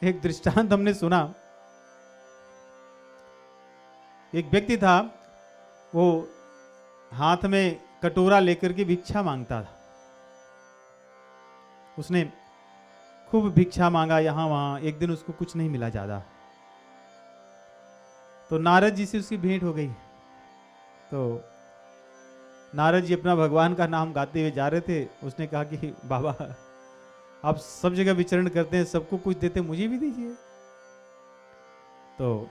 एक दृष्टांत हमने सुना। एक व्यक्ति था, वो हाथ में कटोरा लेकर के भिक्षा मांगता था। उसने खूब भिक्षा मांगा यहां वहां, एक दिन उसको कुछ नहीं मिला ज्यादा। तो नारद जी से उसकी भेंट हो गई। तो नारद जी अपना भगवान का नाम गाते हुए जा रहे थे। उसने कहा कि बाबा, आप सब जगह विचरण करते हैं, सबको कुछ देते, मुझे भी दीजिए। तो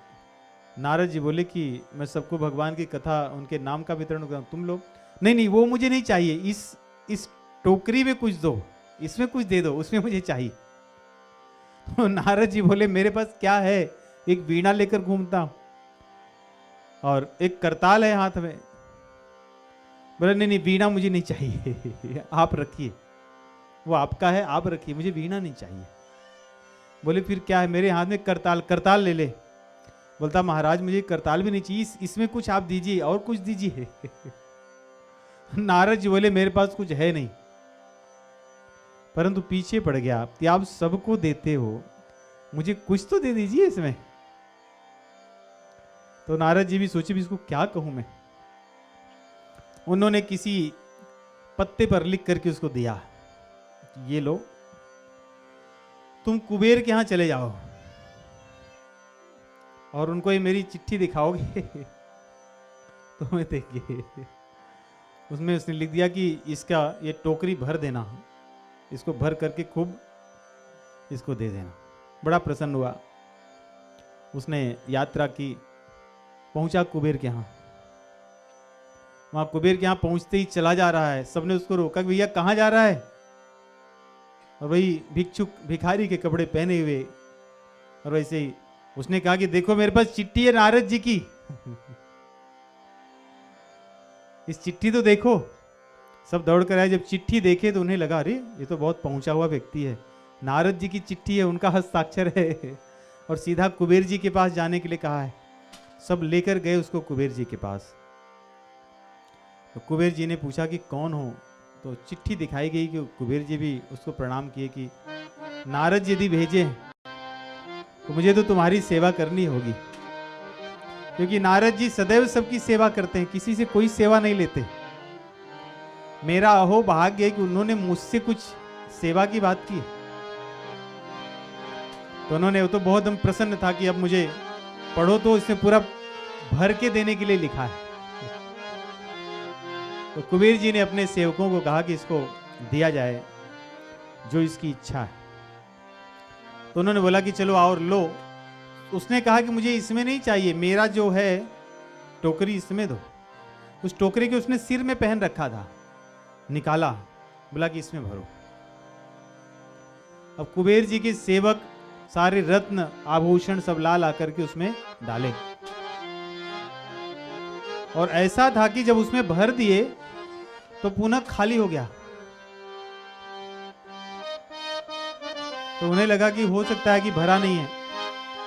नारद जी बोले कि मैं सबको भगवान की कथा, उनके नाम का वितरण करता हूं, तुम लोग नहीं नहीं, वो मुझे नहीं चाहिए, इस टोकरी में कुछ दो, इसमें कुछ दे दो, उसमें मुझे चाहिए। तो नारद जी बोले मेरे पास क्या है, एक वीणा लेकर घूमता हूं और एक करताल है हाथ में। बोले नहीं नहीं, वीणा मुझे नहीं चाहिए, आप रखिए, वो आपका है, आप रखिए, मुझे वीणा नहीं चाहिए। बोले फिर क्या है, मेरे हाथ में करताल, करताल ले ले। बोलता महाराज मुझे करताल भी नहीं चाहिए, इसमें कुछ आप दीजिए, और कुछ दीजिए। नारद जी बोले मेरे पास कुछ है नहीं, परंतु पीछे पड़ गया कि आप सबको देते हो, मुझे कुछ तो दे दीजिए इसमें। तो नारद जी भी सोचे भी इसको क्या कहूं मैं। उन्होंने किसी पत्ते पर लिख करके उसको दिया, ये लो, तुम कुबेर के यहां चले जाओ और उनको ये मेरी चिट्ठी दिखाओगे तो मैं देखिए, उसमें उसने लिख दिया कि इसका ये टोकरी भर देना, इसको भर करके खूब इसको दे देना। बड़ा प्रसन्न हुआ, उसने यात्रा की, पहुंचा कुबेर के यहाँ। वहां कुबेर के यहाँ पहुंचते ही चला जा रहा है, सबने उसको रोका कि भैया कहाँ जा रहा है। और वही भिक्षुक भिखारी के कपड़े पहने हुए, और वैसे ही उसने कहा कि देखो मेरे पास चिट्ठी है नारद जी की इस चिट्ठी तो देखो। सब दौड़ कर आए, जब चिट्ठी देखे तो उन्हें लगा अरे ये तो बहुत पहुंचा हुआ व्यक्ति है, नारद जी की चिट्ठी है, उनका हस्ताक्षर है, और सीधा कुबेर जी के पास जाने के लिए कहा है। सब लेकर गए उसको कुबेर जी के पास। तो कुबेर जी ने पूछा कि कौन हो, तो चिट्ठी दिखाई गई कि कुबेर जी भी उसको प्रणाम किए कि नारद जी यदि भेजे तो मुझे तो तुम्हारी सेवा करनी होगी, क्योंकि नारद जी सदैव सबकी सेवा करते हैं, किसी से कोई सेवा नहीं लेते। मेरा अहो भाग्य है कि उन्होंने मुझसे कुछ सेवा की बात की। तो उन्होंने, वो तो बहुत हम प्रसन्न था कि अब मुझे पढ़ो तो इसमें पूरा भर के देने के लिए लिखा है। तो कुबेर जी ने अपने सेवकों को कहा कि इसको दिया जाए जो इसकी इच्छा है। तो उन्होंने बोला कि चलो आओ लो। उसने कहा कि मुझे इसमें नहीं चाहिए, मेरा जो है टोकरी इसमें दो। उस टोकरी के उसने सिर में पहन रखा था, निकाला, बोला कि इसमें भरो। अब कुबेर जी के सेवक सारे रत्न आभूषण सब ला ला करके उसमें डाले, और ऐसा था कि जब उसमें भर दिए तो पुनः खाली हो गया। तो उन्हें लगा कि हो सकता है कि भरा नहीं है,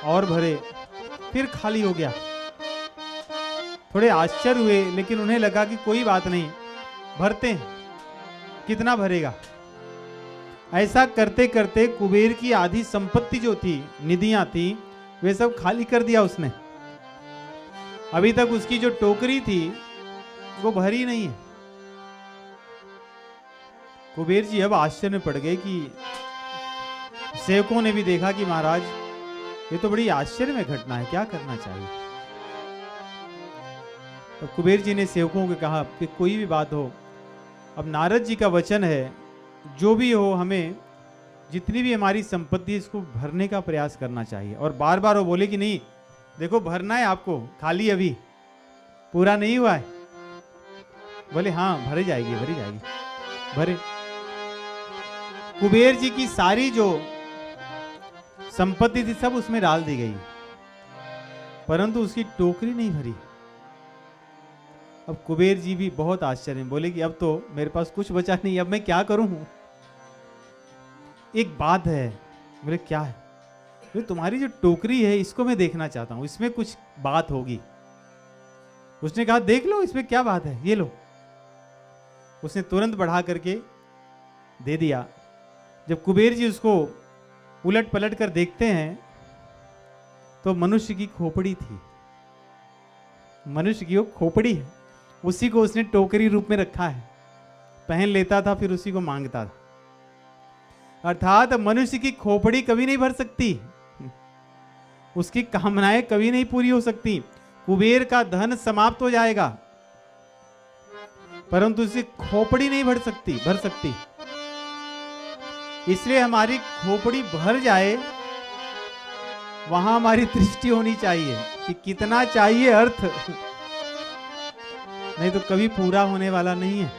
और भरे, फिर खाली हो गया। थोड़े आश्चर्य हुए, लेकिन उन्हें लगा कि कोई बात नहीं, भरते हैं, कितना भरेगा। ऐसा करते करते कुबेर की आधी संपत्ति जो थी, निधियां थी, वे सब खाली कर दिया उसने। अभी तक उसकी जो टोकरी थी वो भरी नहीं है। कुबेर जी अब आश्चर्य में पड़ गए कि सेवकों ने भी देखा कि महाराज ये तो बड़ी आश्चर्य में घटना है, क्या करना चाहिए। तो कुबेर जी ने सेवकों को कहा कि कोई भी बात हो, अब नारद जी का वचन है, जो भी हो हमें जितनी भी हमारी संपत्ति इसको भरने का प्रयास करना चाहिए। और बार बार वो बोले कि नहीं देखो भरना है आपको, खाली अभी पूरा नहीं हुआ है। बोले हाँ भरी जाएगी, भरी जाएगी, भरे। कुबेर जी की सारी जो संपत्ति थी सब उसमें डाल दी गई, परंतु उसकी टोकरी नहीं भरी। अब कुबेर जी भी बहुत आश्चर्य में बोले कि अब तो मेरे पास कुछ बचा नहीं, अब मैं क्या करूं। एक बात है। बोले क्या है। बोले तुम्हारी जो टोकरी है इसको मैं देखना चाहता हूं, इसमें कुछ बात होगी। उसने कहा देख लो इसमें क्या बात है, ये लो। उसने तुरंत बढ़ा करके दे दिया। जब कुबेर जी उसको उलट पलट कर देखते हैं तो मनुष्य की खोपड़ी थी, मनुष्य की वो खोपड़ी है, उसी को उसने टोकरी रूप में रखा है, पहन लेता था फिर उसी को मांगता था। अर्थात मनुष्य की खोपड़ी कभी नहीं भर सकती, उसकी कामनाएं कभी नहीं पूरी हो सकती। कुबेर का धन समाप्त हो जाएगा परंतु उसकी खोपड़ी नहीं भर सकती। इसलिए हमारी खोपड़ी भर जाए, वहां हमारी दृष्टि होनी चाहिए कि कितना चाहिए अर्थ, नहीं तो कभी पूरा होने वाला नहीं है।